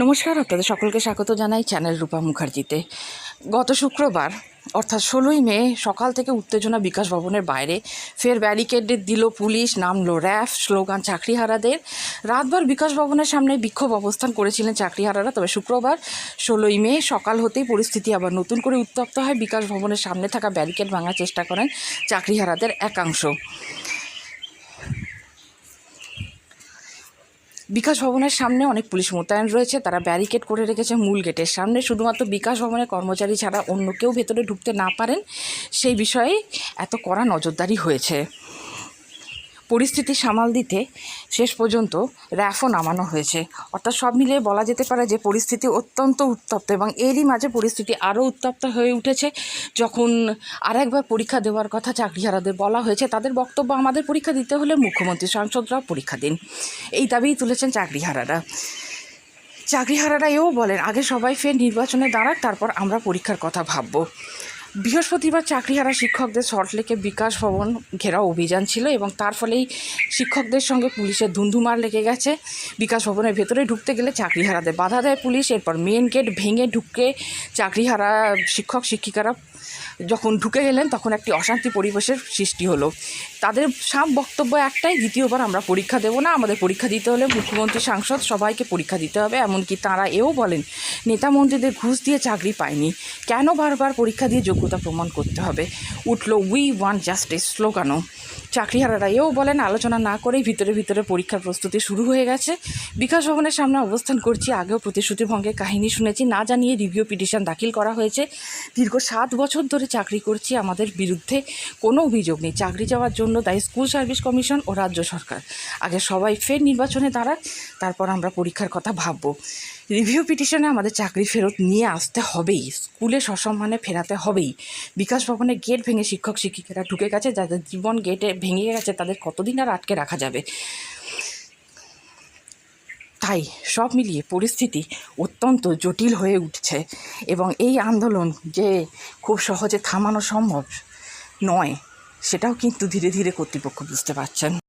নমস্কার, আপনাদের সকলকে স্বাগত জানাই চ্যানেল রূপা মুখার্জিতে। গত শুক্রবার অর্থাৎ 16ই মে সকাল থেকে উত্তেজনা বিকাশ ভবনের বাইরে, ফের ব্যারিকেড দিল পুলিশ, নামলো র্যাফ, স্লোগান চাকরিহারাদের। রাতভর বিকাশ ভবনের সামনে বিক্ষোভ অবস্থান করেছিলেন চাকরিহারারা। তবে শুক্রবার 16ই মে সকাল হতেই পরিস্থিতি আবার নতুন করে উত্তপ্ত হয়। বিকাশ ভবনের সামনে থাকা ব্যারিকেড ভাঙার চেষ্টা করেন চাকরিহারাদের একাংশ। বিকাশ ভবনের সামনে অনেক পুলিশ মোতায়েন রয়েছে, তারা ব্যারিকেড করে রেখেছে মূল গেটের সামনে। শুধুমাত্র বিকাশ ভবনের কর্মচারী ছাড়া অন্য কেউ ভেতরে ঢুকতে না পারেন, সেই বিষয়ে এত কড়া নজরদারি হয়েছে। পরিস্থিতি সামাল দিতে শেষ পর্যন্ত র্যাফও নামানো হয়েছে। অর্থাৎ সব মিলিয়ে বলা যেতে পারে যে পরিস্থিতি অত্যন্ত উত্তপ্ত, এবং এরই মাঝে পরিস্থিতি আরও উত্তপ্ত হয়ে উঠেছে যখন আরেকবার পরীক্ষা দেওয়ার কথা চাকরিহারাদের বলা হয়েছে। তাদের বক্তব্য, আমাদের পরীক্ষা দিতে হলে মুখ্যমন্ত্রী সাংসদরাও পরীক্ষা দিন, এই দাবিই তুলেছেন চাকরিহারারা এও বলেন, আগে সবাই ফের নির্বাচনে দাঁড়াক, তারপর আমরা পরীক্ষার কথা ভাবব। বৃহস্পতিবার চাকরিহারা শিক্ষকদের সল্টলেকে বিকাশ ভবন ঘেরাও অভিযান ছিল, এবং তার ফলেই শিক্ষকদের সঙ্গে পুলিশের ধুন্ধুমার লেগে গেছে। বিকাশ ভবনের ভেতরে ঢুকতে গেলে চাকরিহারাদের বাধা দেয় পুলিশ। এরপর মেন গেট ভেঙে ঢুকে চাকরিহারা শিক্ষক শিক্ষিকারা যখন ঢুকে গেলেন, তখন একটি অশান্তি পরিবেশের সৃষ্টি হলো। তাদের সব বক্তব্য একটাই, দ্বিতীয়বার আমরা পরীক্ষা দেব না, আমাদের পরীক্ষা দিতে হলে মুখ্যমন্ত্রী সাংসদ সবাইকে পরীক্ষা দিতে হবে। এমনকি তাঁরা এও বলেন, নেতা মন্ত্রীদের ঘুষ দিয়ে চাকরি পায়নি, কেন বারবার পরীক্ষা দিয়ে যোগ্যতা প্রমাণ করতে হবে। উঠল উই ওয়ান্ট জাস্টিস স্লোগানও। চাকরিহারারা এও বলেন, আলোচনা না করেই ভিতরে ভিতরে পরীক্ষার প্রস্তুতি শুরু হয়ে গেছে। বিকাশ ভবনের সামনে অবস্থান করছি, আগেও প্রতিশ্রুতি ভঙ্গের কাহিনী শুনেছি, না জানিয়ে রিভিউ পিটিশন দাখিল করা হয়েছে। দীর্ঘ 7 বছর ধরে চাকরি করছি, আমাদের বিরুদ্ধে কোনো অভিযোগ নেই। চাকরি যাওয়ার জন্য দায়ী স্কুল সার্ভিস কমিশন ও রাজ্য সরকার। আগে সবাই ফের নির্বাচনে দাঁড়াক, তারপর আমরা পরীক্ষার কথা ভাবব। রিভিউ পিটিশনে আমাদের চাকরি ফেরত নিয়ে আসতে হবেই, স্কুলে সসম্মানে ফেরাতে হবেই। বিকাশ ভবনের গেট ভেঙে শিক্ষক শিক্ষিকারা ঢুকে গেছে, যাদের জীবন গেটে ভেঙে গেছে, তাদের কতদিন আর আটকে রাখা যাবে। তাই সব মিলিয়ে পরিস্থিতি অত্যন্ত জটিল হয়ে উঠছে, এবং এই আন্দোলন যে খুব সহজে থামানো সম্ভব নয়, সেটাও কিন্তু ধীরে ধীরে কর্তৃপক্ষ বুঝতে পারছেন।